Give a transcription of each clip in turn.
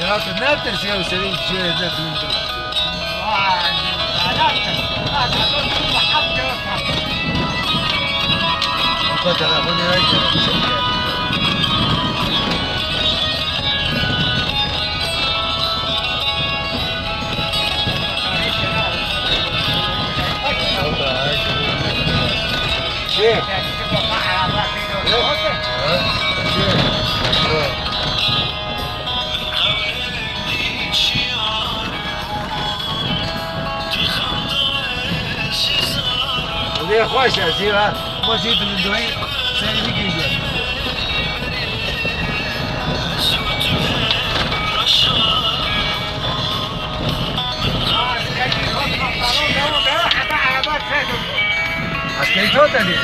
لا تنسى يا سليم شيء ذاك من تلفوني رايك我这花小鸡吧，我这不能对，谁理解？كيف تدري؟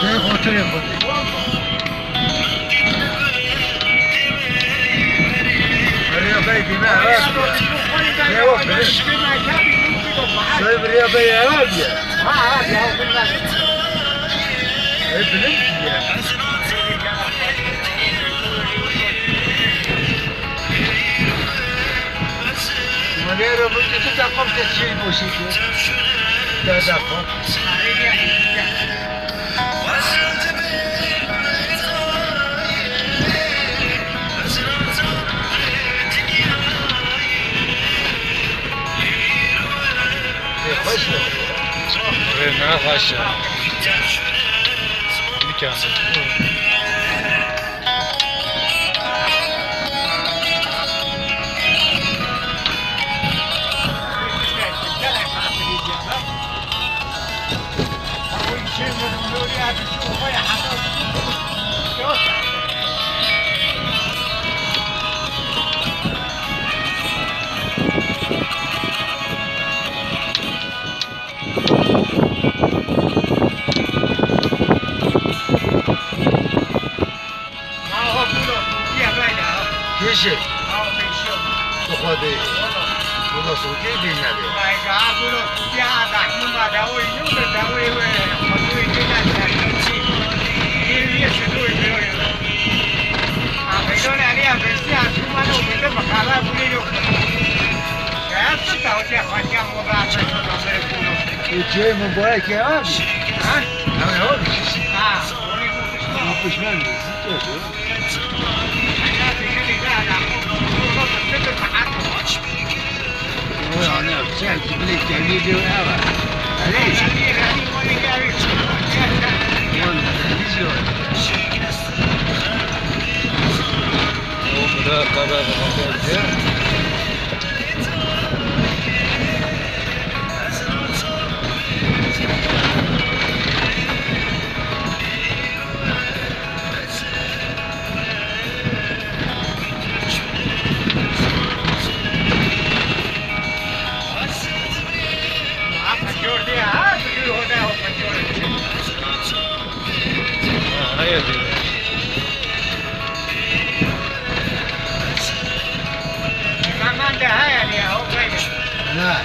كيف تدري؟ الرياضي ما عرفت. يا وفر. صيب الرياضي يا رابية. ما عرفت يا وفر. ابنك. مليارة ممكن تتعقب تشيل موسيقى. لا تعقب. ما خش مكان شيء تخدي ولا صوتي بينادي ما يقع ولا صوتي هذا ما داوي يوم داوي وين خدوي كذا شيء يسدوي بيوي أبيدون عليها بس يا شو ما نو بيت مخالف بيجو يا تطلع وجه خشيا مبارك يجي مبارك يا أبي ها أنا هون مش مالي أنا بسأل تبليك تعميدي وأنا ليش؟ لا